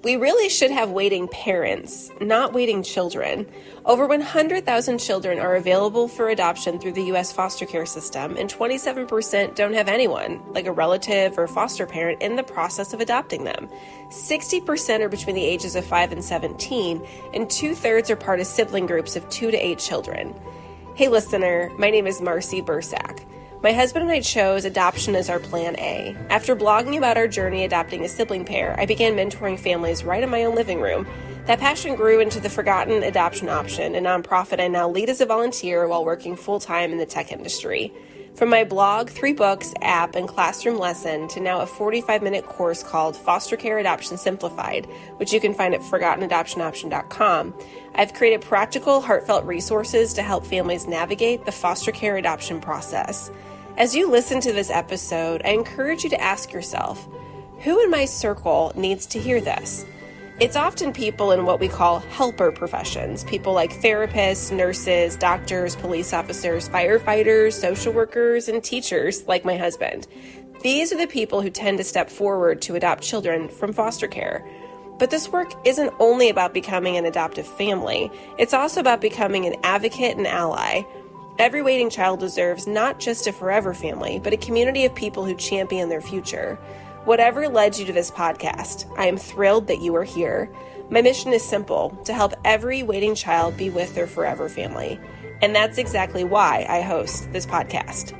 We really should have waiting parents, not waiting children. Over 100,000 children are available for adoption through the U.S. foster care system, and 27% don't have anyone, like a relative or foster parent, in the process of adopting them. 60% are between the ages of 5 and 17, and two-thirds are part of sibling groups of 2 to 8 children. Hey listener, my name is Marcy Bursack. My husband and I chose adoption as our plan A. After blogging about our journey adopting a sibling pair, I began mentoring families right in my own living room. That passion grew into the Forgotten Adoption Option, a nonprofit I now lead as a volunteer while working full-time in the tech industry. From my blog, 3 books, app, and classroom lesson to now a 45-minute course called Foster Care Adoption Simplified, which you can find at ForgottenAdoptionOption.com, I've created practical, heartfelt resources to help families navigate the foster care adoption process. As you listen to this episode, I encourage you to ask yourself, who in my circle needs to hear this? It's often people in what we call helper professions, people like therapists, nurses, doctors, police officers, firefighters, social workers, and teachers like my husband. These are the people who tend to step forward to adopt children from foster care. But this work isn't only about becoming an adoptive family, it's also about becoming an advocate and ally. Every waiting child deserves not just a forever family, but a community of people who champion their future. Whatever led you to this podcast, I am thrilled that you are here. My mission is simple, to help every waiting child be with their forever family. And that's exactly why I host this podcast.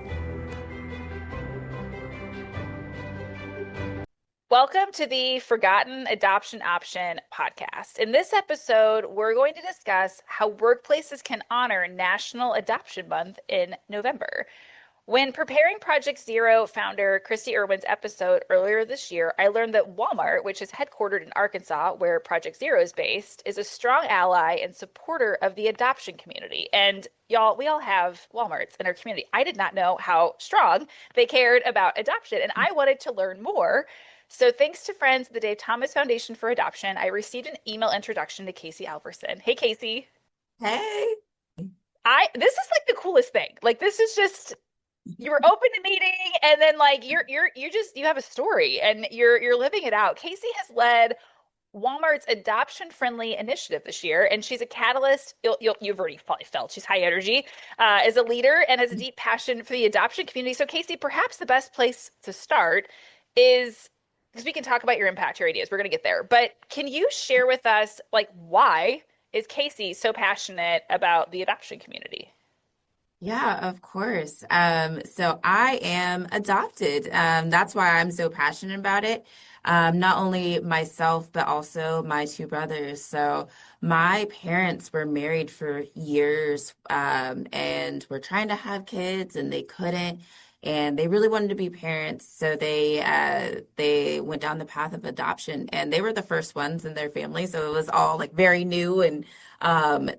Welcome to the Forgotten Adoption Option podcast. In this episode, we're going to discuss how workplaces can honor National Adoption Month in November. When preparing Project Zero founder Christy Irwin's episode earlier this year, I learned that Walmart, which is headquartered in Arkansas, where Project Zero is based, is a strong ally and supporter of the adoption community. And y'all, we all have Walmarts in our community. I did not know how strong they cared about adoption, and I wanted to learn more. So thanks to friends of the Dave Thomas Foundation for Adoption, I received an email introduction to Kacie Alverson. Hey, Kacie. Hey. This is like the coolest thing. Like, this is just, you were open to meeting, and then like you have a story and you're living it out. Kacie has led Walmart's adoption-friendly initiative this year, and she's a catalyst. You've already probably felt she's high energy, as a leader, and has a deep passion for the adoption community. So Kacie, perhaps the best place to start is, because we can talk about your impact, your ideas, we're going to get there. But can you share with us, like, why is Kacie so passionate about the adoption community? Yeah, of course. So I am adopted. That's why I'm so passionate about it. Not only myself, but also my 2 brothers. So my parents were married for years, and were trying to have kids, and they couldn't. And they really wanted to be parents, so they went down the path of adoption, and they were the first ones in their family, so it was all like very new, and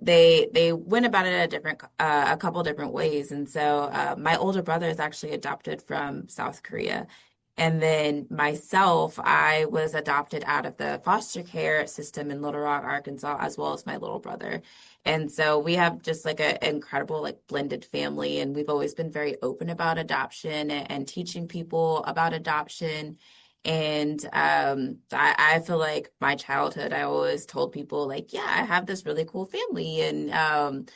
they went about it a couple different ways. And so my older brother is actually adopted from South Korea. And then myself, I was adopted out of the foster care system in Little Rock, Arkansas, as well as my little brother. And so we have just like an incredible like blended family, and we've always been very open about adoption and teaching people about adoption. And I feel like my childhood, I always told people like, yeah, I have this really cool family, and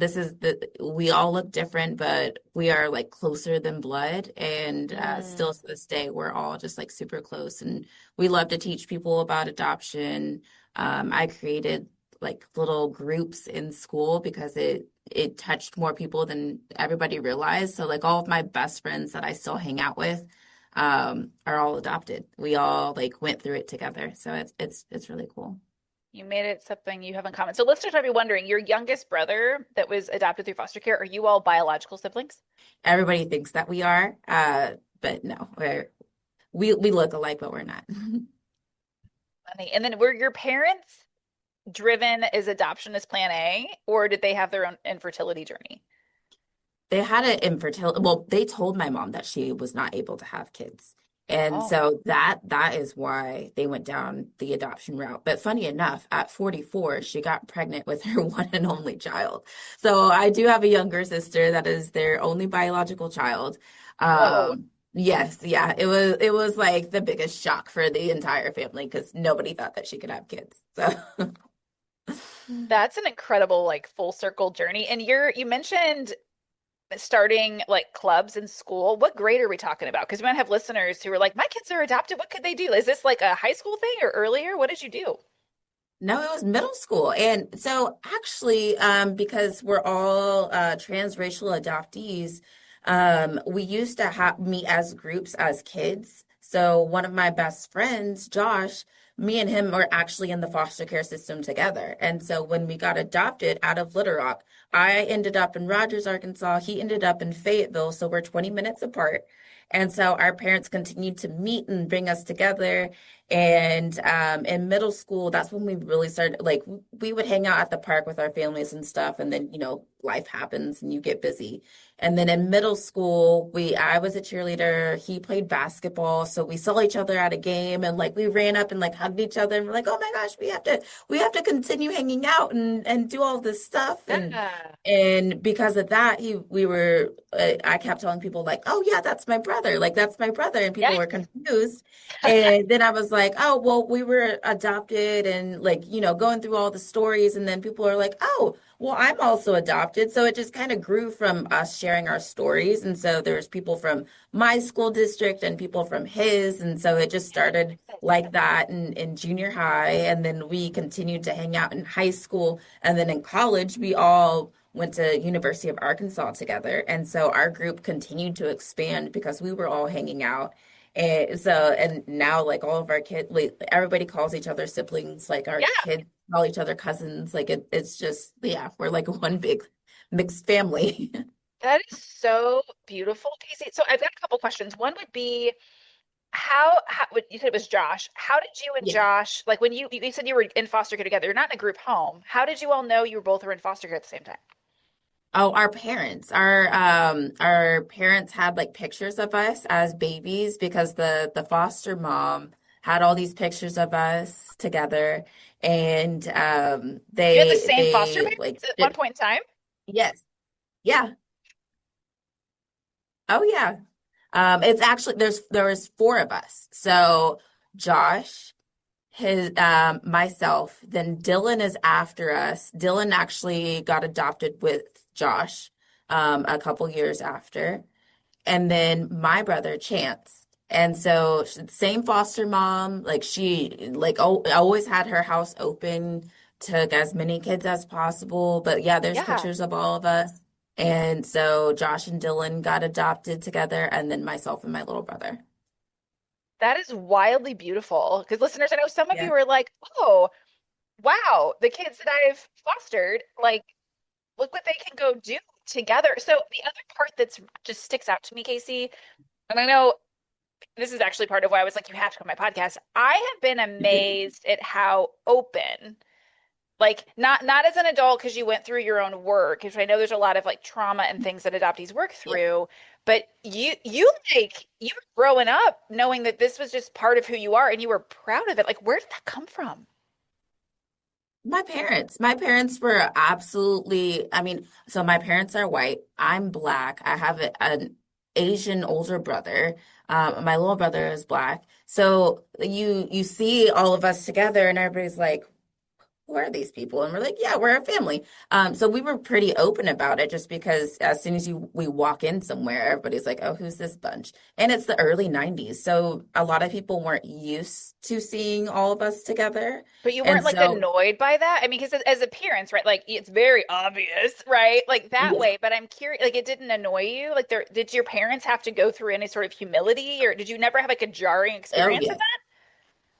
this is we all look different, but we are like closer than blood. And still to this day, we're all just like super close, and we love to teach people about adoption. I created like little groups in school because it touched more people than everybody realized. So like all of my best friends that I still hang out with are all adopted. We all like went through it together. So it's really cool. You made it something you have in common. So listeners might be wondering, your youngest brother that was adopted through foster care, are you all biological siblings? Everybody thinks that we are, but no, we look alike, but we're not. Funny. And then were your parents driven as adoption as plan A, or did they have their own infertility journey? They had an infertility. Well, they told my mom that she was not able to have kids. And Oh, so that is why they went down the adoption route. But funny enough, at 44, she got pregnant with her one and only child. So I do have a younger sister that is their only biological child. whoa. Yes, yeah. It was like the biggest shock for the entire family because nobody thought that she could have kids. So That's an incredible like full circle journey. And you mentioned starting like clubs in school. What grade are we talking about? Because we might have listeners who are like, my kids are adopted. What could they do? Is this like a high school thing or earlier? What did you do? no, it was middle school. And so actually, because we're all transracial adoptees, we used to have meet as groups as kids. So one of my best friends, Josh, me and him were actually in the foster care system together. And so when we got adopted out of Little Rock, I ended up in Rogers, Arkansas. He ended up in Fayetteville. So we're 20 minutes apart. And so our parents continued to meet and bring us together. And in middle school, that's when we really started, like, we would hang out at the park with our families and stuff. And then, life happens and you get busy. And then in middle school, I was a cheerleader. He played basketball. So we saw each other at a game and like we ran up and like hugged each other and we're like, oh my gosh, we have to continue hanging out and do all this stuff. Yeah. And because of that, I kept telling people like, oh yeah, that's my brother. Like that's my brother. And people Yeah. were confused. And then I was like, oh, well, we were adopted and like, going through all the stories. And then people are like, oh, well, I'm also adopted. So it just kind of grew from us sharing our stories. And so there's people from my school district and people from his. And so it just started like that in junior high. And then we continued to hang out in high school. And then in college, we all went to University of Arkansas together. And so our group continued to expand because we were all hanging out. And now like all of our kids, like, everybody calls each other siblings, like our Yeah. kids call each other cousins. Like it's just, yeah, we're like one big mixed family. That is so beautiful, Casey. So I've got a couple questions. One would be how what you said it was Josh. How did you and Yeah. Josh, like when you said you were in foster care together, you're not in a group home. How did you all know you were both were in foster care at the same time? Oh, our parents. Our parents had like pictures of us as babies because the foster mom had all these pictures of us together and You had the they same foster they like parents at one did, point in time? yes. Yeah. Oh yeah. It's actually there was four of us. So Josh, his myself, then Dylan is after us. Dylan actually got adopted with Josh a couple years after. And then my brother Chance. And so same foster mom, like she like always had her house open, took as many kids as possible. But yeah, there's Yeah. pictures of all of us. And so Josh and Dylan got adopted together, and then myself and my little brother. That is wildly beautiful. Because listeners, I know some of Yeah. you are like, oh, wow, the kids that I've fostered, like, look what they can go do together. So the other part that's just sticks out to me, Casey, and I know this is actually part of why I was like, you have to come on my podcast. I have been amazed at how open, like not as an adult because you went through your own work, because I know there's a lot of like trauma and things that adoptees work Yeah. through, but you were growing up knowing that this was just part of who you are and you were proud of it. Like, where did that come from? My parents were absolutely, I mean, so my parents are white. I'm black. I have an Asian older brother. My little brother is black. So you see all of us together and everybody's like, who are these people? And we're like, yeah, we're a family. So we were pretty open about it just because as soon as we walk in somewhere, everybody's like, oh, who's this bunch? And it's the early 90s. So a lot of people weren't used to seeing all of us together. But you And weren't like so, annoyed by that? I mean, because as appearance, right? Like it's very obvious, right? Like that yeah. way. But I'm curious, like it didn't annoy you? Like did your parents have to go through any sort of humility, or did you never have like a jarring Oh, experience of yeah.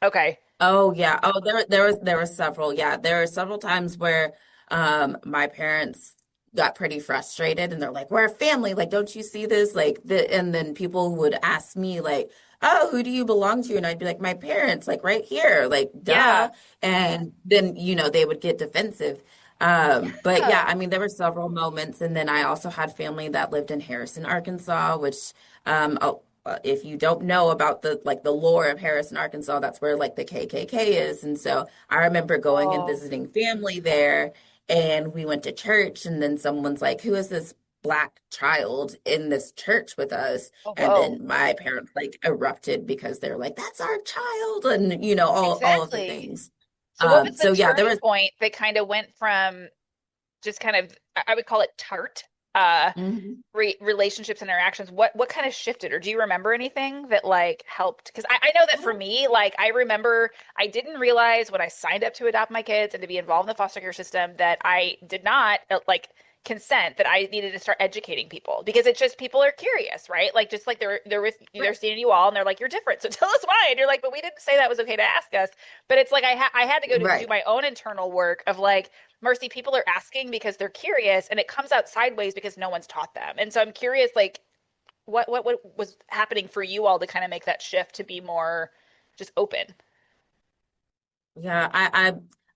that? Okay. Oh yeah. Oh, there were several. Yeah, there were several times where my parents got pretty frustrated and they're like, "We're a family. Like, don't you see this?" And then people would ask me like, "Oh, who do you belong to?" And I'd be like, "My parents, like right here." Like, Yeah. duh. And then, they would get defensive. But Yeah. yeah, I mean, there were several moments, and then I also had family that lived in Harrison, Arkansas, which if you don't know about the lore of Harrison, Arkansas, that's where like the KKK is. And so I remember going and Oh, visiting family there, and we went to church, and then someone's like, "Who is this Black child in this church with us. Oh, And whoa. then my parents like erupted because they're like, that's our child, and all of the Exactly. things. So what was the So yeah, there turning was. point that kind of went from just kind of, I would call it tart, uh, Mhm. relationships and interactions? What kind of shifted, or do you remember anything that like helped? Because I know that for me, like I remember I didn't realize when I signed up to adopt my kids and to be involved in the foster care system that I did not like consent, that I needed to start educating people, because it's just people are curious, right? Like just like they're with you, they're Right. seeing you all and they're like, you're different, so tell us why. And you're like, but we didn't say that was okay to ask us. But it's like I had to go to do Right. my own internal work of like, Mercy, people are asking because they're curious, and it comes out sideways because no one's taught them. And so I'm curious, like, what was happening for you all to kind of make that shift to be more just open? Yeah,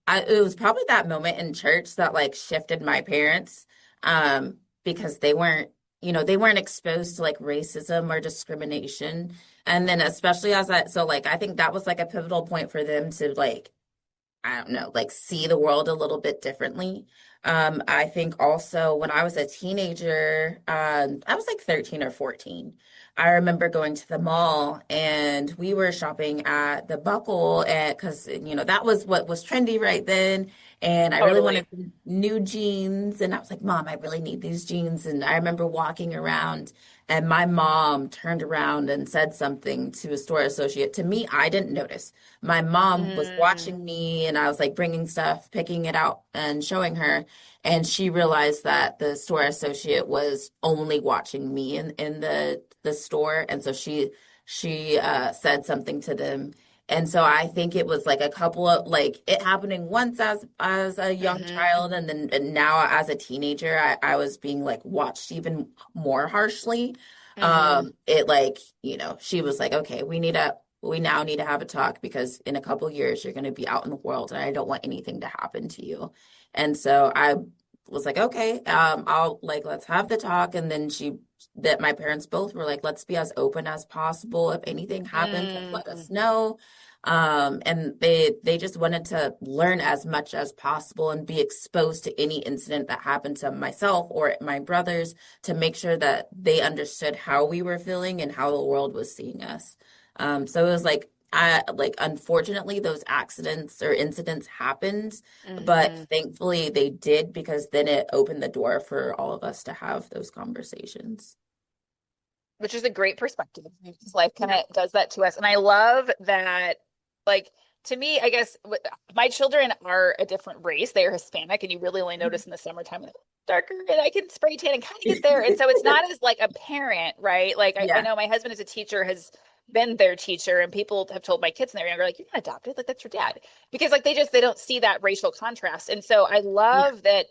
it was probably that moment in church that like shifted my parents, because they weren't exposed to like racism or discrimination. And then especially so like I think that was like a pivotal point for them to like, I don't know, like see the world a little bit differently. I think also when I was a teenager, I was like 13 or 14. I remember going to the mall and we were shopping at the Buckle, and because that was what was trendy right then. And I really Totally. wanted new jeans, and I was like, Mom, I really need these jeans. And I remember walking around, and my mom turned around and said something to a store associate. To me, I didn't notice. My mom was Mm, watching me, and I was like bringing stuff, picking it out and showing her. And she realized that the store associate was only watching me in the store. And so she said something to them. And so I think it was like a couple of like it happening once as a young hmm child, and then and now as a teenager, I was being like watched even more harshly. hmm It like, she was like, okay, we now need to have a talk because in a couple years you're going to be out in the world and I don't want anything to happen to you. And so I was like, okay, I'll like, let's have the talk. And then that my parents both were like, let's be as open as possible. If anything happens, like, let mm. us know. And they just wanted to learn as much as possible and be exposed to any incident that happened to myself or my brothers, to make sure that they understood how we were feeling and how the world was seeing us. So it was like, unfortunately those accidents or incidents happened, but hmm thankfully they did, because then it opened the door for all of us to have those conversations. Which is a great perspective, because life kind Yeah. of does that to us. And I love that, like, to me, I guess my children are a different race. They are Hispanic, and you really only notice in the summertime when they're darker, and I can spray tan and kind of get there. And so it's not as like apparent, right? Like, I Yeah. know my husband as a teacher has been their teacher, and people have told my kids when they're younger, like, you're not adopted, like, that's your dad. Because, like, they don't see that racial contrast. And so I Yeah. love that.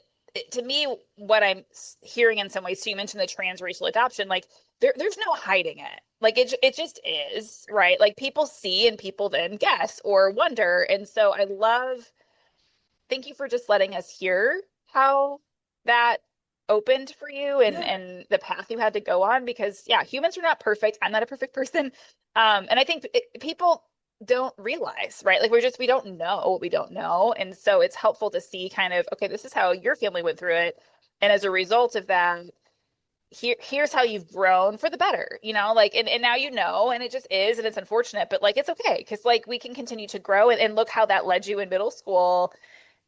To me, what I'm hearing in some ways, so you mentioned the transracial adoption, like, there's no hiding it. Like it just is, right? Like people see and people then guess or wonder. And so I love, thank you for just letting us hear how that opened for you, Yeah. and the path you had to go on, because yeah, humans are not perfect. I'm not a perfect person. And I think people don't realize, right? Like we don't know what we don't know. And so it's helpful to see kind of, okay, this is how your family went through it. And as a result of that, here's how you've grown for the better, like, and now and it just is, and it's unfortunate, but like it's okay, because like we can continue to grow, and look how that led you in middle school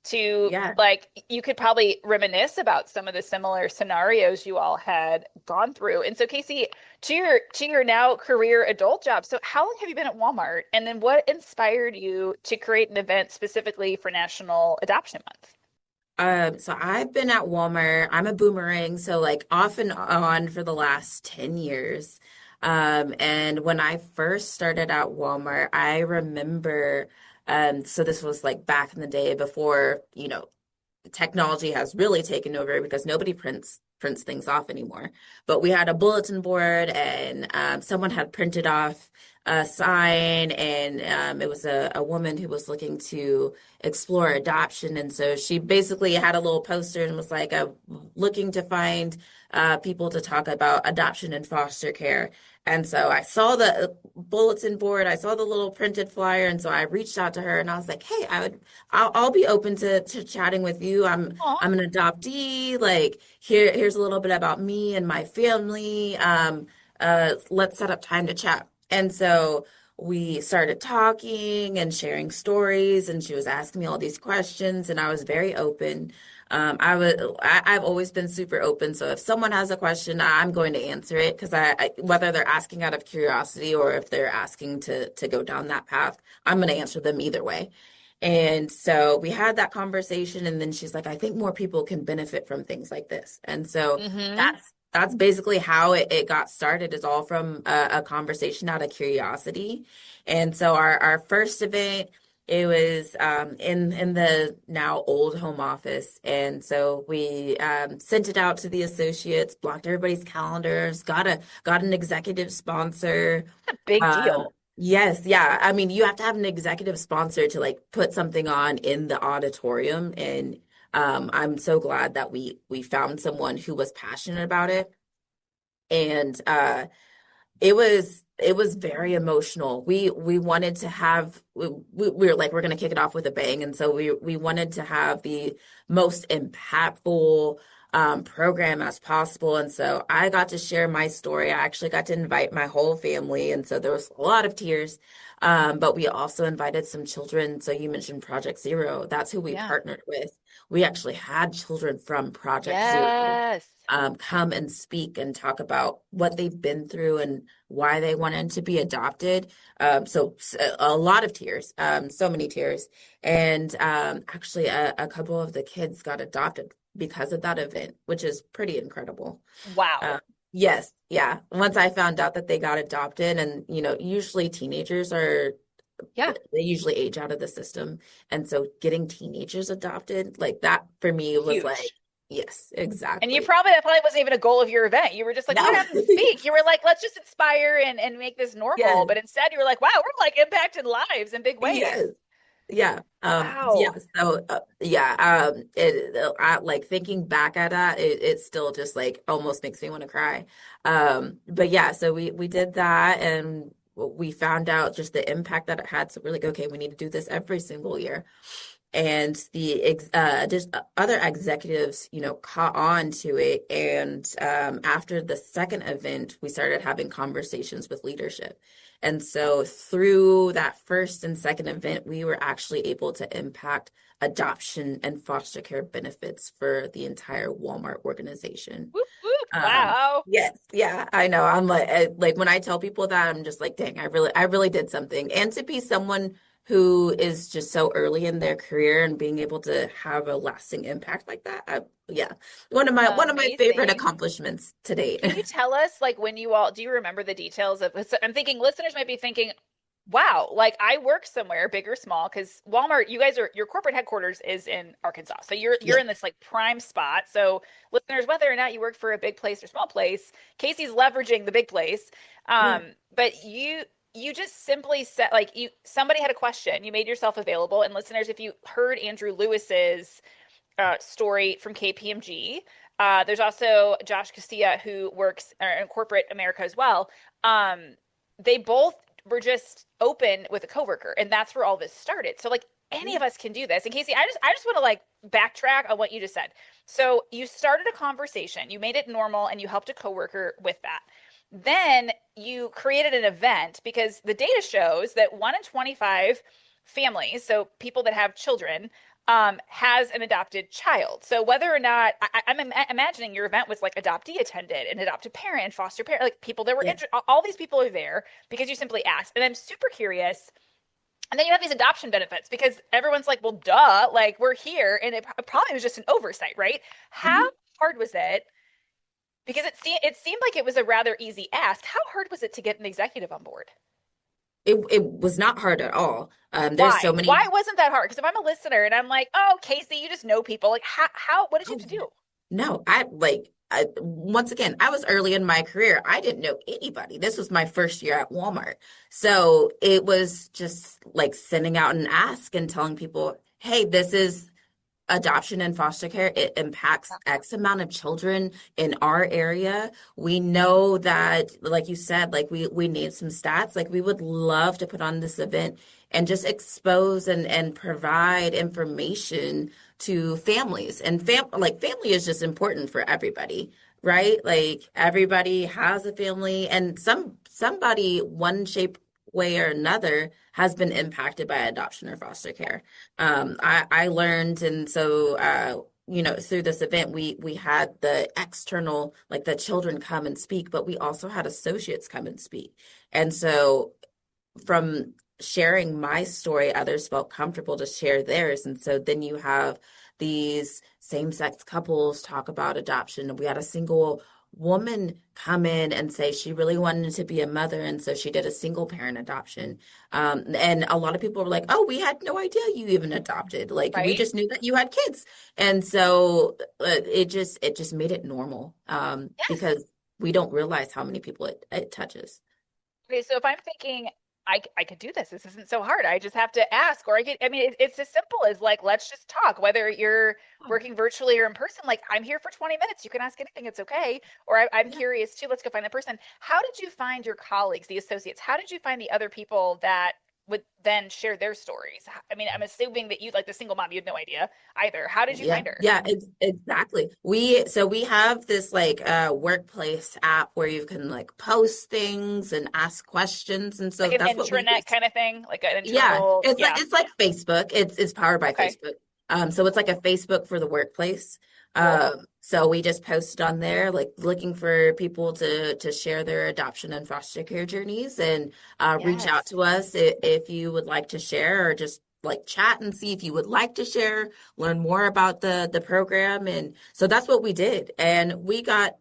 to, Yeah. like, you could probably reminisce about some of the similar scenarios you all had gone through. And so Kacie, to your now career adult job, so how long have you been at Walmart, and then what inspired you to create an event specifically for National Adoption Month? So I've been at Walmart. I'm a boomerang, so like off and on for the last 10 years. And when I first started at Walmart, I remember, so this was like back in the day before, technology has really taken over, because nobody prints things off anymore. But we had a bulletin board, and someone had printed off a sign, and it was a woman who was looking to explore adoption. And so she basically had a little poster and was like, looking to find people to talk about adoption and foster care. And so I saw the bulletin board, I saw the little printed flyer, and so I reached out to her and I was like, "Hey, I'll be open to chatting with you. Aw. I'm an adoptee. Like here's a little bit about me and my family. Let's set up time to chat." And so we started talking and sharing stories, and she was asking me all these questions, and I was very open. I've always been super open. So if someone has a question, I'm going to answer it because whether they're asking out of curiosity or if they're asking to go down that path, I'm going to answer them either way. And so we had that conversation, and then she's like, I think more people can benefit from things like this. And so Mm-hmm. that's basically how it got started, is all from a conversation out of curiosity. And so our first event, it was in the now old home office. And so we sent it out to the associates, blocked everybody's calendars, got an executive sponsor. A big Um, deal. yes, yeah. I mean, you have to have an executive sponsor to like put something on in the auditorium. And I'm so glad that we found someone who was passionate about it. And it was very emotional. We wanted to have we were like, we're going to kick it off with a bang, and so we wanted to have the most impactful program as possible. And so I got to share my story. I actually got to invite my whole family, and so there was a lot of tears. But we also invited some children. So you mentioned Project Zero. That's who we Yeah. partnered with. We actually had children from Project Zero Yes. come and speak and talk about what they've been through and why they wanted to be adopted. A lot of tears, so many tears. And actually, a couple of the kids got adopted because of that event, which is pretty incredible. Uh, Wow. yes, yeah. Once I found out that they got adopted, and usually teenagers Yeah. they usually age out of the system. And so getting teenagers adopted, like that for me was like, Huge. yes, And exactly. that probably wasn't even a goal of your event. You were just like, we're No. gonna have them speak. You were like, let's just inspire and make this normal. Yes, But instead you were like, wow, we're like impacting lives in big yes, ways. yeah, yeah. Wow. So, like thinking back at that, it still just like almost makes me want to cry. But yeah, so we did that, and we found out just the impact that it had. So we're like, okay, we need to do this every single year. And just other executives, caught on to it. And after the second event, we started having conversations with leadership. And so through that first and second event, we were actually able to impact adoption and foster care benefits for the entire Walmart organization. Whoop, whoop. Um, Wow. yes, yeah, I know. I'm like when I tell people that, I'm just like, dang, I really did something. And to be someone who is just so early in their career and being able to have a lasting impact like that, yeah, one of my favorite Amazing. accomplishments to date. Can you tell us, like, when you all do you remember the details of? So I'm thinking listeners might be thinking, wow, like I work somewhere big or small, because Walmart, you guys are your corporate headquarters is in Arkansas. So you're Yeah, in this like prime spot. So listeners, whether or not you work for a big place or small place, Kacie's leveraging the big place. yeah, But you just simply said, like, somebody had a question, you made yourself available. And listeners, if you heard Andrew Lewis's story from KPMG. There's also Josh Casilla, who works in corporate America as well. They both were just open with a coworker, and that's where all this started. So, like, any yeah, of us can do this. And Kacie, I just want to like backtrack on what you just said. So you started a conversation, you made it normal, and you helped a coworker with that. Then you created an event because the data shows that 1 in 25 families, so people that have children, has an adopted child. So whether or not I'm imagining your event was like adoptee attended, an adopted parent, and foster parent, like people that were yeah. all these people are there because you simply asked. And I'm super curious. And then you have these adoption benefits because everyone's like, well, duh, like we're here, and it probably was just an oversight, right? How Mhm. hard was it? Because it seemed like it was a rather easy ask. How hard was it to get an executive on board? It was not hard at all. There's so Why? many. Why wasn't that hard? Because if I'm a listener and I'm like, oh, Kacie, you just know people. Like, what did you Oh, have to yeah. do? No, once again, I was early in my career. I didn't know anybody. This was my first year at Walmart. So it was just like sending out an ask and telling people, hey, this is adoption and foster care, it impacts X amount of children in our area. We know that, like you said, like we need some stats. Like we would love to put on this event and just expose and provide information to families. And family is just important for everybody, right? Like everybody has a family, and somebody, one shape, way or another, has been impacted by adoption or foster care. I learned, and so through this event, we had the external, like the children come and speak, but we also had associates come and speak. And so from sharing my story, others felt comfortable to share theirs. And so then you have these same-sex couples talk about adoption. We had a single woman come in and say she really wanted to be a mother, and so she did a single parent adoption. And a lot of people were like, "Oh, we had no idea you even adopted. Like we Right? just knew that you had kids." And so it just made it normal, Yes. because we don't realize how many people it touches. Okay, so if I'm thinking I could do this, this isn't so hard. I just have to ask, or I mean, it's as simple as like, let's just talk, whether you're working virtually or in person. Like, I'm here for 20 minutes. You can ask anything. It's okay. Or I'm Yeah. curious too. Let's go find the person. How did you find your colleagues, the associates? How did you find the other people that would then share their stories? I mean, I'm assuming that you, like the single mom, you had no idea either. How did you Yeah, find her? yeah, exactly. We have this like workplace app where you can like post things and ask questions, and Like so an that's what we intranet use. kind of thing, like an Yeah, internal, yeah. it's like Facebook. It's powered by Okay, Facebook. So it's like a Facebook for the workplace. cool. So we just posted on there, like looking for people to share their adoption and foster care journeys, and reach out Yes. to us if you would like to share, or just like chat and see if you would like to share, learn more about the program. And so that's what we did, and we got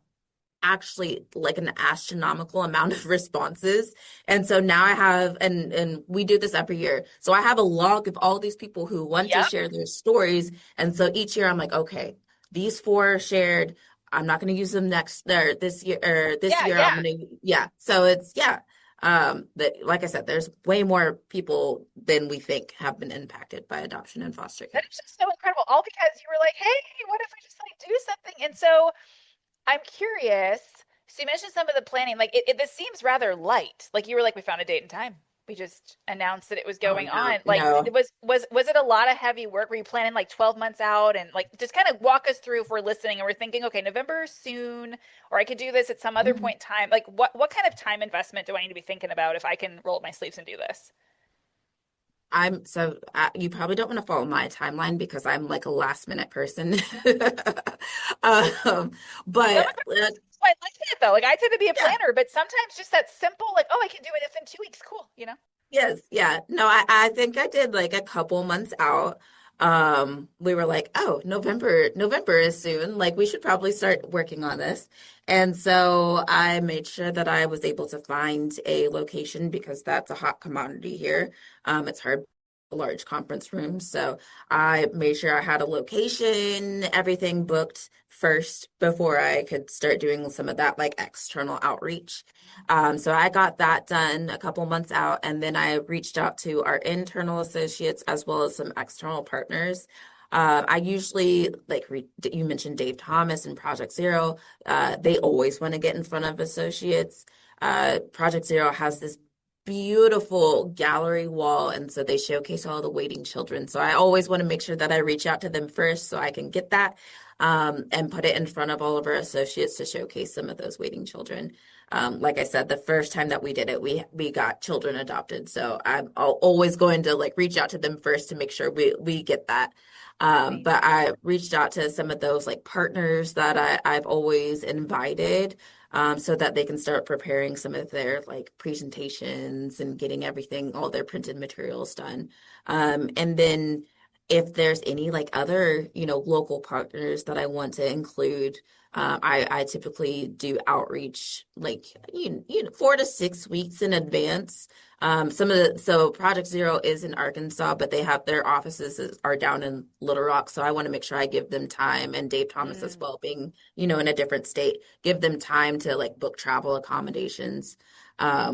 actually like an astronomical amount of responses. And so now I have, and we do this every year. So I have a log of all these people who want to Yep. share their stories. And so each year I'm like, okay, these four shared. I'm not going to use them next or this year, or this Yeah, year yeah. I'm going to, yeah. So it's, yeah. That, like I said, there's way more people than we think have been impacted by adoption and foster That care. is just so incredible. All because you were like, hey, what if we just like do something? And so I'm curious. So you mentioned some of the planning. Like this seems rather light. Like you were like, we found a date and time. We just announced that it was Oh, going no, on. Like no. was it a lot of heavy work? Were you planning like 12 months out? And like just kind of walk us through if we're listening and we're thinking, okay, November soon, or I could do this at some other Mhm. point in time. Like what kind of time investment do I need to be thinking about if I can roll up my sleeves and do this? You probably don't want to follow my timeline because I'm like a last minute person. Some But of it's quite like that though. Like I tend to be a yeah, planner, but sometimes just that simple, like, oh, I can do it within 2 weeks. Cool, you know? yes, yeah. No, I think I did like a couple months out. We were like, oh, November is soon. Like we should probably start working on this. And so I made sure that I was able to find a location because that's a hot commodity here. It's hard, large conference rooms. So I made sure I had a location, everything booked first before I could start doing some of that like external outreach. So I got that done a couple months out, and then I reached out to our internal associates as well as some external partners. I usually like you mentioned Dave Thomas and Project Zero. They always want to get in front of associates. Project Zero has this beautiful gallery wall, and so they showcase all the waiting children. So I always want to make sure that I reach out to them first so I can get that, and put it in front of all of our associates to showcase some of those waiting children. Like I said, the first time that we did it, we got children adopted. So always going to like reach out to them first to make sure we get that. Right. But I reached out to some of those like partners that I've always invited, so that they can start preparing some of their like presentations and getting everything, all their printed materials done. And then if there's any like other, local partners that I want to include, I typically do outreach like 4 to 6 weeks in advance. So Project Zero is in Arkansas, but they have their are down in Little Rock. So I want to make sure I give them time, and Dave Thomas as Mm. well, being, in a different state, give them time to like book travel accommodations.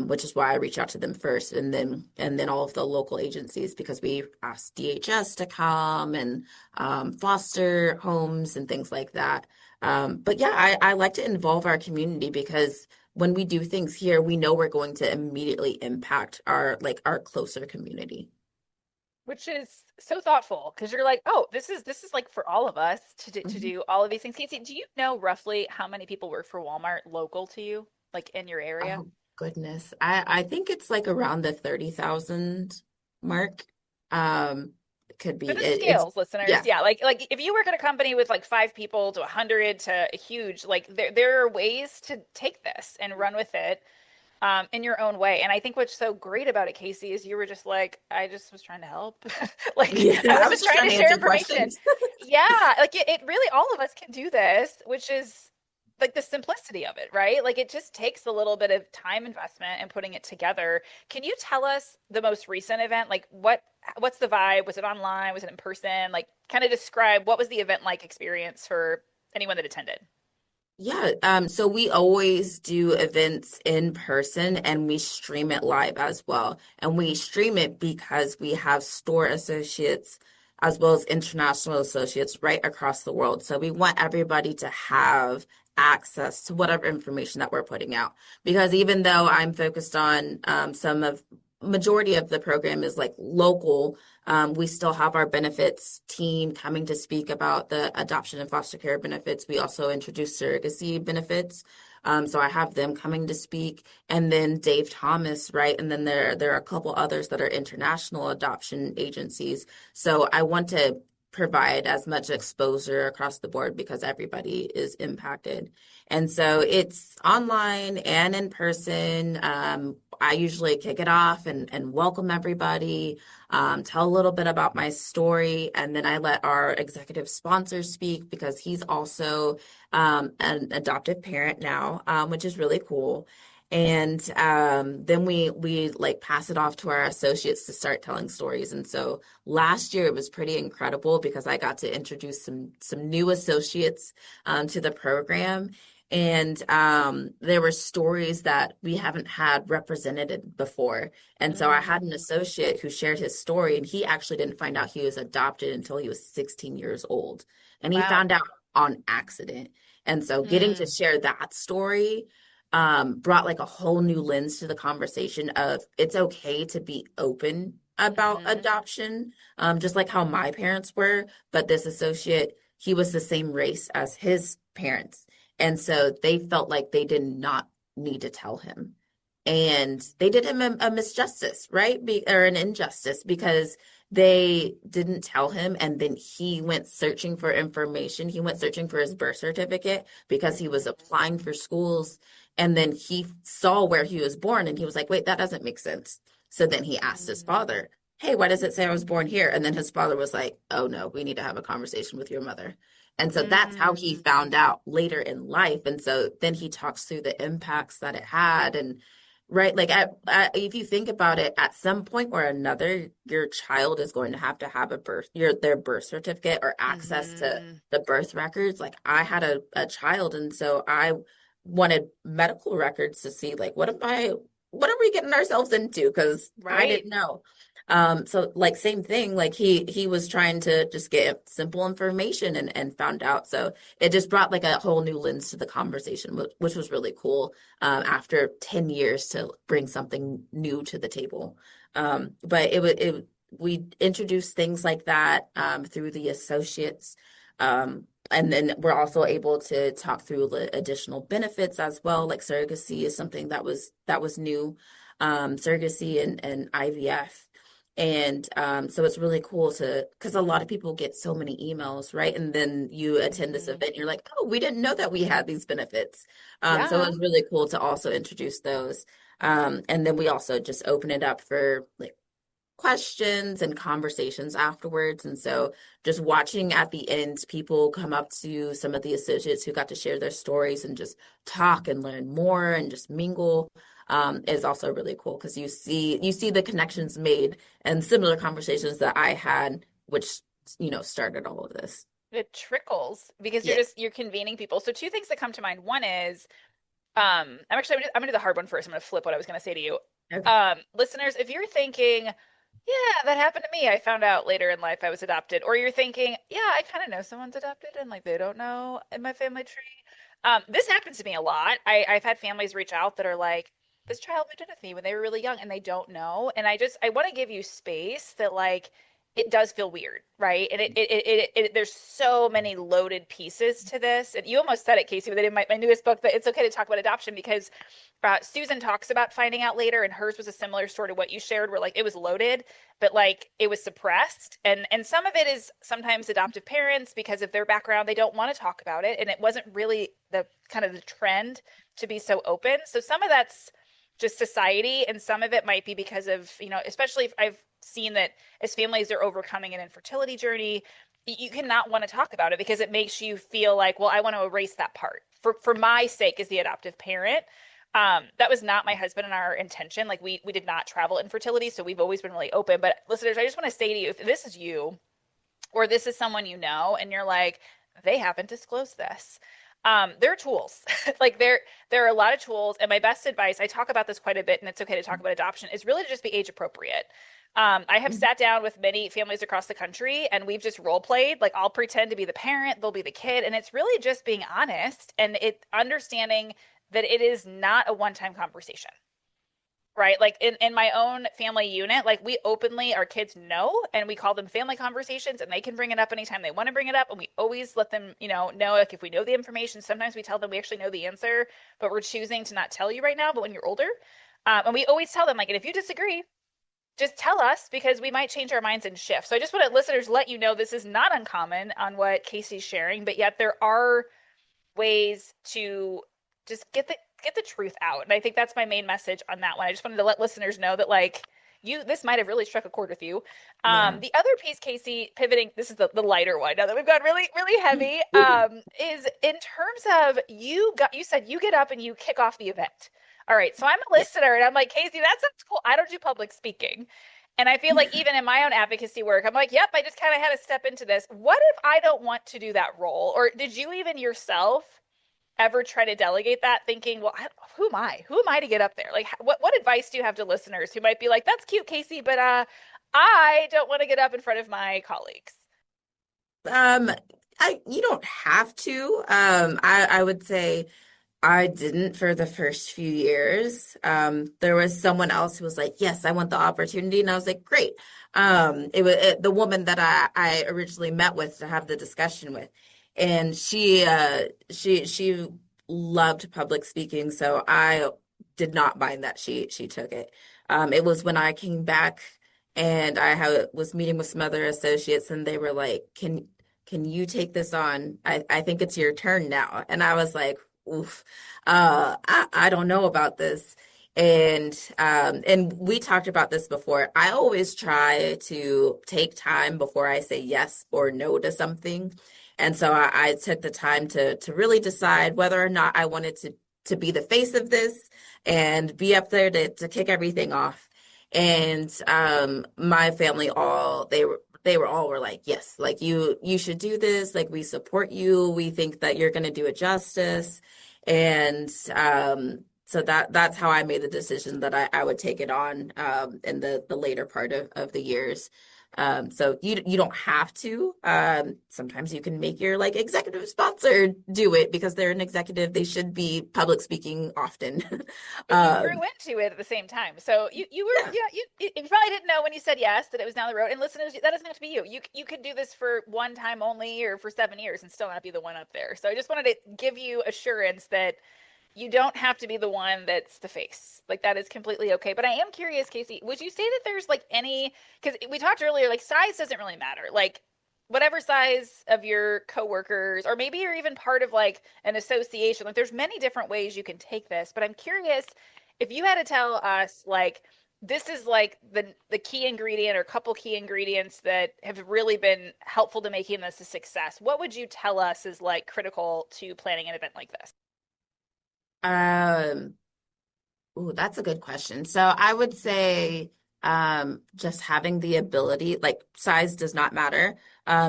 which is why I reach out to them first, and then all of the local agencies because we ask DHS to come and foster homes and things like that. But yeah, I like to involve our community because when we do things here, we know we're going to immediately impact our closer community. Which is so thoughtful because you're like, oh, this is like for all of us to Mhm. do all of these things. Casey, do you know roughly how many people work for Walmart local to you, like in your area? Oh goodness. I think it's like around the 30,000 mark. It could So be this it's scales, listeners. yeah. Yeah, like if you work at a company with like 5 people to 100 to a huge, like there are ways to take this and run with it in your own way. And I think what's so great about it, Casey, is you were just like, I just was trying to help. Like Yeah, I was I was just just trying trying to to share answer information. questions. Yeah, like it really, all of us can do this, which is like the simplicity of it, right? Like it just takes a little bit of time investment and putting it together. Can you tell us the most recent event? Like what's the vibe? Was it online? Was it in person? Like kind of describe what was the event like experience for anyone that attended? Yeah, so we always do events in person and we stream it live as well. And we stream it because we have store associates as well as international associates right across the world. So we want everybody to have access to whatever information that we're putting out. Because even though I'm focused on some of majority of the program is like local, we still have our benefits team coming to speak about the adoption and foster care benefits. We also introduce surrogacy benefits. So I have them coming to speak, and then Dave Thomas, right? And then there are a couple others that are international adoption agencies. So I want to provide as much exposure across the board because everybody is impacted. And so it's online and in person. I usually kick it off and welcome everybody, tell a little bit about my story, and then I let our executive sponsor speak because he's also an adoptive parent now, which is really cool. And then we like pass it off to our associates to start telling stories. And so last year it was pretty incredible because I got to introduce some new associates to the program. And there were stories that we haven't had represented before. And so I had an Mm, associate who shared his story, and he actually didn't find out he was adopted until he was 16 years old. And he wow. found out on accident. And so getting to Mm, share that story brought like a whole new lens to the conversation of it's okay to be open about hmm adoption, just like how my parents were. But this associate, he was the same race as his parents. And so they felt like they did not need to tell him. And they did him a misjustice, right? Or an injustice because they didn't tell him. And then he went searching for information. He went searching for his birth certificate because he was hmm applying for schools. And then he saw where he was born and he was like, wait, that doesn't make sense. So then he asked his mm, father, hey, why does it say I was born here? And then his father was like, oh no, we need to have a conversation with your mother. And so that's how he mm. found out later in life. And so then he talks through the impacts that it had. And right, like if you think about it, at some point or another, your child is going to have a their birth certificate or access to Hmm. the birth records. Like I had a child, and so I wanted medical records to see like what are we getting ourselves into? Because I Right. didn't know. So like same thing, like he was trying to just get simple information and found out. So it just brought like a whole new lens to the conversation, which was really cool. After 10 years to bring something new to the table. But we introduced things like that through the associates. And then we're also able to talk through the additional benefits as well. Like surrogacy is something that was new, surrogacy and IVF. And so it's really cool to, because a lot of people get so many emails, right? And then you attend this Hmm. event, you're like, oh, we didn't know that we had these benefits. So it Yeah. was really cool to also introduce those. And then we also just open it up for like questions and conversations afterwards. And so just watching at the end, people come up to some of the associates who got to share their stories and just talk and learn more and just mingle. Is also really cool because you see the connections made and similar conversations that I had, which started all of this. It trickles because Yeah. you're convening people. So two things that come to mind. One is I'm gonna do the hard one first. I'm gonna flip what I was gonna say to you. Okay. Listeners, if you're thinking, yeah, that happened to me. I found out later in life I was adopted. Or you're thinking, yeah, I kind of know someone's adopted and like they don't know in my family tree. This happens to me a lot. I've had families reach out that are like, this child moved in with me when they were really young and they don't know. And I want to give you space that like it does feel weird, right? And there's so many loaded pieces to this. And you almost said it, Kacie, with it in my newest book, that it's okay to talk about adoption because Susan talks about finding out later, and hers was a similar story to what you shared, where like it was loaded, but like it was suppressed, and some of it is sometimes adoptive parents because of their background they don't want to talk about it, and it wasn't really the kind of the trend to be so open. So some of that's just society, and some of it might be because of especially if I've seen that as families are overcoming an infertility journey, you cannot want to talk about it because it makes you feel like, well, I want to erase that part for my sake as the adoptive parent. That was not my husband and our intention. Like we did not travel infertility, so we've always been really open. But listeners, I just want to say to you, if this is you or this is someone you know, and you're like, they haven't disclosed this. There are tools. Like there are a lot of tools. And my best advice, I talk about this quite a bit, and it's okay to talk about adoption, is really to just be age appropriate. I have sat down with many families across the country and we've just role played. Like I'll pretend to be the parent, they'll be the kid. And it's really just being honest and it understanding that it is not a one-time conversation, right? Like in my own family unit, like we openly, our kids know, and we call them family conversations, and they can bring it up anytime they want to bring it up. And we always let them, know like if we know the information, sometimes we tell them we actually know the answer, but we're choosing to not tell you right now, but when you're older. And we always tell them, like, and if you disagree, just tell us because we might change our minds and shift. So I just want to listeners let you know this is not uncommon on what Kacie's sharing, but yet there are ways to just get the truth out. And I think that's my main message on that one. I just wanted to let listeners know that like this might have really struck a chord with you. Yeah. The other piece, Kacie, pivoting, this is the lighter one now that we've gone really, really heavy, is in terms of you said you get up and you kick off the event. All right, so I'm a Yeah. listener and I'm like, Kacie, that sounds cool. I don't do public speaking. And I feel like even in my own advocacy work, I'm like, yep, I just kind of had to step into this. What if I don't want to do that role? Or did you even yourself ever try to delegate that thinking, well, who am I? Who am I to get up there? Like, what advice do you have to listeners who might be like, that's cute, Kacie, but I don't want to get up in front of my colleagues? Um, you don't have to. I would say I didn't for the first few years. There was someone else who was like, "Yes, I want the opportunity," and I was like, "Great." The woman that I originally met with to have the discussion with, and she loved public speaking, so I did not mind that she took it. It was when I came back and was meeting with some other associates, and they were like, "Can you take this on? I think it's your turn now." And I was like, oof, I don't know about this. And we talked about this before. I always try to take time before I say yes or no to something. And so I took the time to really decide whether or not I wanted to be the face of this and be up there to kick everything off. And my family they were all were like, yes, like you should do this. Like we support you. We think that you're going to do it justice. And so that's how I made the decision that I would take it on in the later part of the years. So you don't have to. Sometimes you can make your like executive sponsor do it because they're an executive. They should be public speaking often. But you grew into it at the same time. So you were Yeah. yeah you probably didn't know when you said yes that it was down the road. And listeners, that doesn't have to be you. You could do this for one time only or for 7 years and still not be the one up there. So I just wanted to give you assurance that you don't have to be the one that's the face. Like that is completely okay. But I am curious, Kacie, would you say that there's like any, because we talked earlier, like size doesn't really matter. Like whatever size of your coworkers, or maybe you're even part of like an association, like there's many different ways you can take this. But I'm curious if you had to tell us like this is like the key ingredient or couple key ingredients that have really been helpful to making this a success. What would you tell us is like critical to planning an event like this? Um, Ooh, that's a good question. So I would say just having the ability, like size does not matter.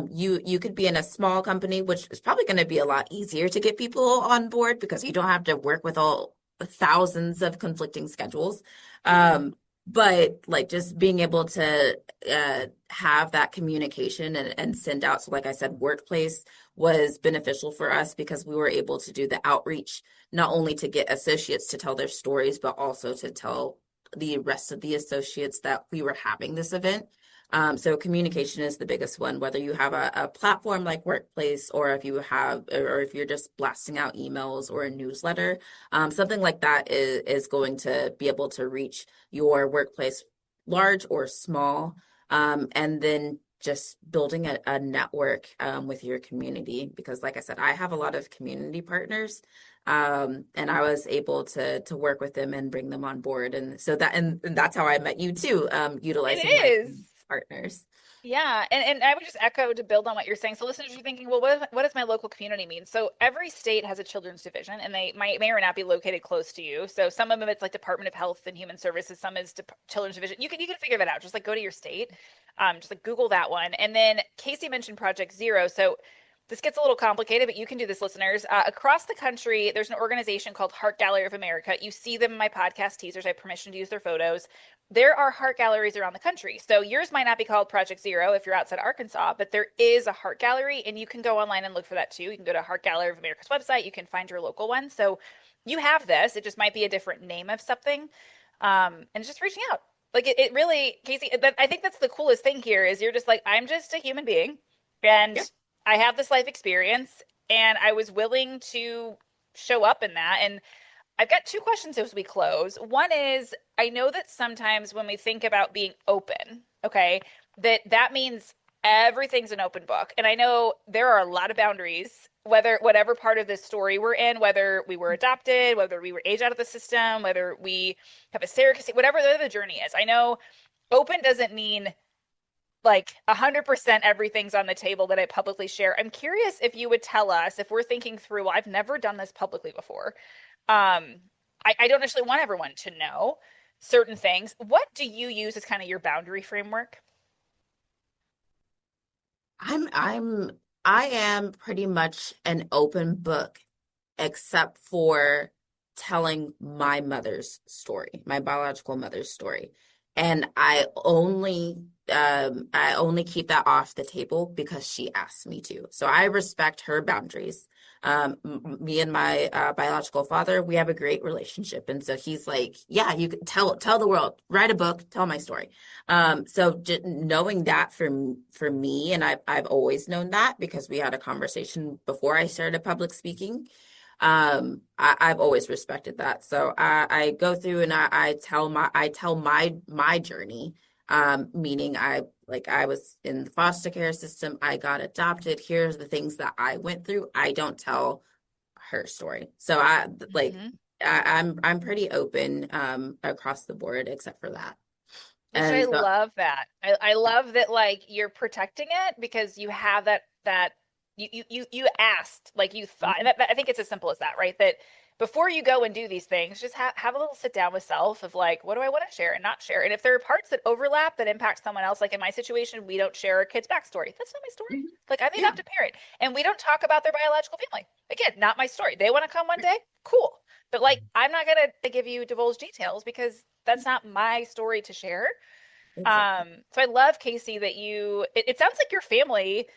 You could be in a small company, which is probably going to be a lot easier to get people on board because you don't have to work with all thousands of conflicting schedules. But like just being able to have that communication and send out. So like I said, workplace was beneficial for us because we were able to do the outreach, not only to get associates to tell their stories, but also to tell the rest of the associates that we were having this event. So communication is the biggest one, whether you have a platform like Workplace or if you're just blasting out emails or a newsletter, something like that is going to be able to reach your workplace, large or small, and then just building a network with your community. Because like I said, I have a lot of community partners. And I was able to work with them and bring them on board. And that's how I met you too, It utilizing my is. community partners. Yeah, and I would just echo to build on what you're saying. So listeners are thinking, well, what does my local community mean? So every state has a children's division, and they may or not be located close to you. So some of them it's like Department of Health and Human Services, some is Children's Division. You can figure that out. Just like go to your state, just like Google that one. And then Kacie mentioned Project Zero. So this gets a little complicated, but you can do this, listeners. Across the country, there's an organization called Heart Gallery of America. You see them in my podcast teasers. I have permission to use their photos. There are heart galleries around the country. So yours might not be called Project Zero if you're outside Arkansas, but there is a heart gallery, and you can go online and look for that too. You can go to Heart Gallery of America's website. You can find your local one. So you have this. It just might be a different name of something. And just reaching out. Like it really, Kacie, I think that's the coolest thing here is you're just like, I'm just a human being and Yeah. I have this life experience and I was willing to show up in that. And I've got two questions as we close. One is I know that sometimes when we think about being open, okay, that means everything's an open book. And I know there are a lot of boundaries, whatever part of this story we're in, whether we were adopted, whether we were aged out of the system, whether we have a surrogacy, whatever the journey is. I know open doesn't mean like 100% everything's on the table that I publicly share. I'm curious if you would tell us if we're thinking through, well, I've never done this publicly before. I don't actually want everyone to know certain things. What do you use as kind of your boundary framework? I'm I'm I am pretty much an open book except for telling my mother's story, my biological mother's story. And I only keep that off the table because she asked me to. So I respect her boundaries. Me and my biological father, we have a great relationship. And so he's like, yeah, you can tell the world, write a book, tell my story. So just knowing that for me, and I've always known that because we had a conversation before I started public speaking. I've always respected that. So I go through and I tell my journey. Meaning I was in the foster care system. I got adopted. Here's the things that I went through. I don't tell her story. So Mhm. I'm pretty open across the board except for that. Which I And so love that. I love that like you're protecting it because you have that you asked like you thought and I think it's as simple as that, right? That before you go and do these things, just have a little sit down with self of like, what do I want to share and not share? And if there are parts that overlap that impact someone else, like in my situation, we don't share a kid's backstory. That's not my story. Mhm. Like I'm the Yeah, adopted parent, and we don't talk about their biological family. Again, not my story. They want to come one day, cool. But like, I'm not gonna give you divulge details because that's not my story to share. exactly. So I love Kacie that it sounds like your family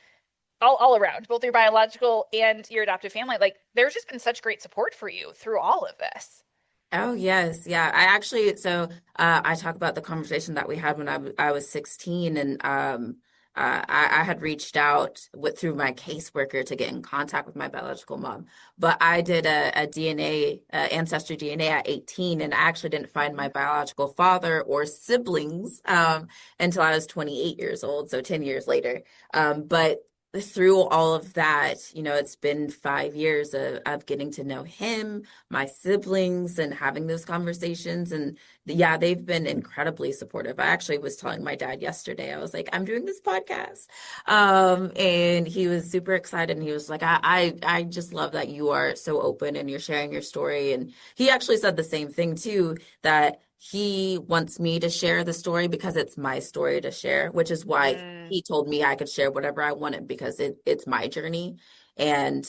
all around, both your biological and your adoptive family, like there's just been such great support for you through all of this. Oh yes, yeah. I talk about the conversation that we had when I was 16, and I had reached out through my caseworker to get in contact with my biological mom. But I did a DNA ancestry DNA at 18, and I actually didn't find my biological father or siblings until I was 28 years old, so 10 years later. But through all of that, it's been 5 years of getting to know him, my siblings, and having those conversations. And yeah, they've been incredibly supportive. I actually was telling my dad yesterday, I was like, I'm doing this podcast. And he was super excited. And he was like, I just love that you are so open and you're sharing your story. And he actually said the same thing too, that he wants me to share the story because it's my story to share, which is why Mm. he told me I could share whatever I wanted because it's my journey. And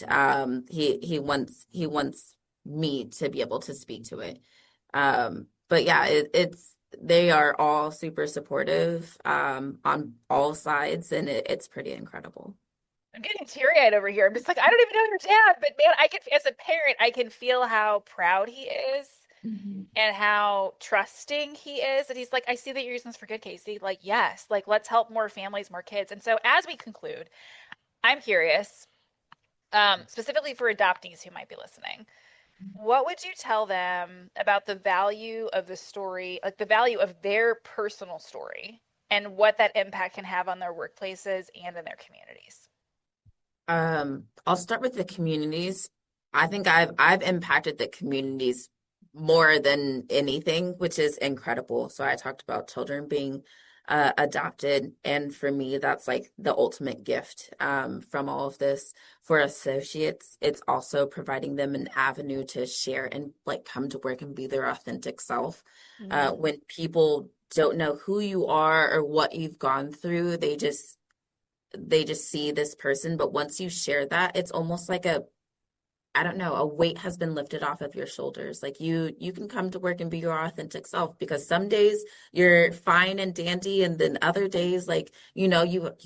he wants me to be able to speak to it. But yeah, it's they are all super supportive on all sides, and it's pretty incredible. I'm getting teary-eyed over here. I'm just like, I don't even know your dad, but man, I can, as a parent, I can feel how proud he is Mhm. and how trusting he is. And he's like, I see that you're using this for good, Kacie. Like, yes, like let's help more families, more kids. And so as we conclude, I'm curious, specifically for adoptees who might be listening, what would you tell them about the value of the story, like the value of their personal story and what that impact can have on their workplaces and in their communities? I'll start with the communities. I think I've impacted the communities more than anything, which is incredible. So I talked about children being adopted, and for me, that's like the ultimate gift from all of this. For associates, it's also providing them an avenue to share and like come to work and be their authentic self. Mm. When people don't know who you are or what you've gone through, they just see this person, but once you share that, it's almost like I don't know, a weight has been lifted off of your shoulders. Like you can come to work and be your authentic self because some days you're fine and dandy, and then other days, like, you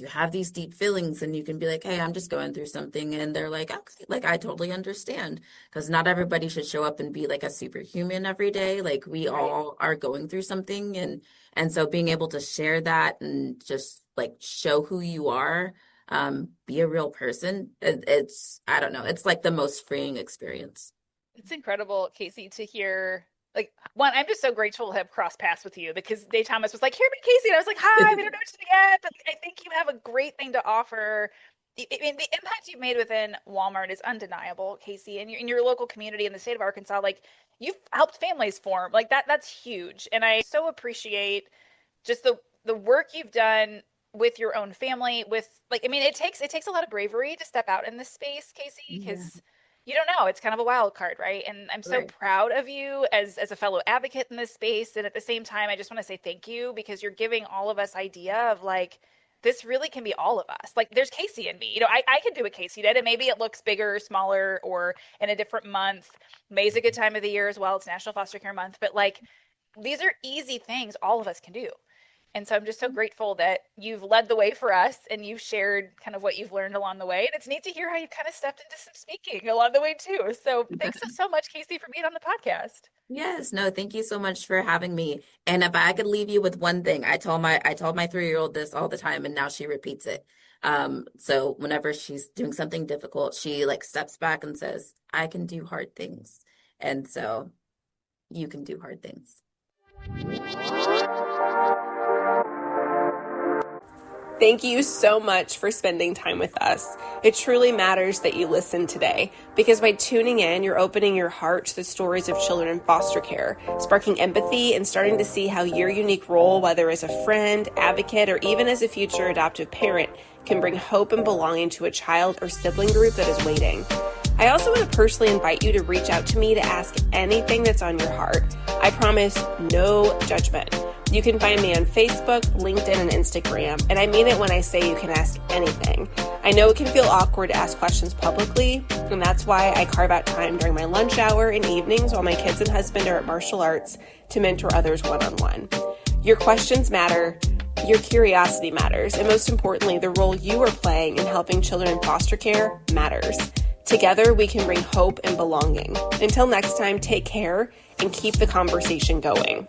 have these deep feelings, and you can be like, hey, I'm just going through something, and they're like, okay, like I totally understand. Because not everybody should show up and be like a superhuman every day. Like we Right. all are going through something, and so being able to share that and just like show who you are, be a real person. It's, I don't know, it's like the most freeing experience. It's incredible, Kacie, to hear. Like, one, I'm just so grateful to have crossed paths with you because Day Thomas was like, "Here, me, Kacie," and I was like, "Hi, we don't know each other yet, but I think you have a great thing to offer." I mean, the impact you've made within Walmart is undeniable, Kacie, and in your local community in the state of Arkansas. Like, you've helped families form. Like that's huge, and I so appreciate just the work you've done with your own family. With like, I mean, it takes a lot of bravery to step out in this space, Kacie, Yeah, because you don't know. It's kind of a wild card, right? And I'm so right. proud of you as a fellow advocate in this space. And at the same time, I just want to say thank you because you're giving all of us idea of like this really can be all of us. Like there's Kacie in me. I can do what Kacie did, and maybe it looks bigger, smaller, or in a different month. May's a good time of the year as well. It's National Foster Care Month, but like these are easy things all of us can do. And so I'm just so grateful that you've led the way for us and you've shared kind of what you've learned along the way. And it's neat to hear how you kind of stepped into some speaking along the way too. So thanks so much, Kacie, for being on the podcast. Yes, no, thank you so much for having me. And if I could leave you with one thing, I told my 3-year-old this all the time, and now she repeats it. So whenever she's doing something difficult, she like steps back and says, I can do hard things. And so you can do hard things. Thank you so much for spending time with us. It truly matters that you listen today because by tuning in, you're opening your heart to the stories of children in foster care, sparking empathy and starting to see how your unique role, whether as a friend, advocate, or even as a future adoptive parent, can bring hope and belonging to a child or sibling group that is waiting. I also want to personally invite you to reach out to me to ask anything that's on your heart. I promise no judgment. You can find me on Facebook, LinkedIn, and Instagram, and I mean it when I say you can ask anything. I know it can feel awkward to ask questions publicly, and that's why I carve out time during my lunch hour and evenings while my kids and husband are at martial arts to mentor others one-on-one. Your questions matter, your curiosity matters, and most importantly, the role you are playing in helping children in foster care matters. Together, we can bring hope and belonging. Until next time, take care and keep the conversation going.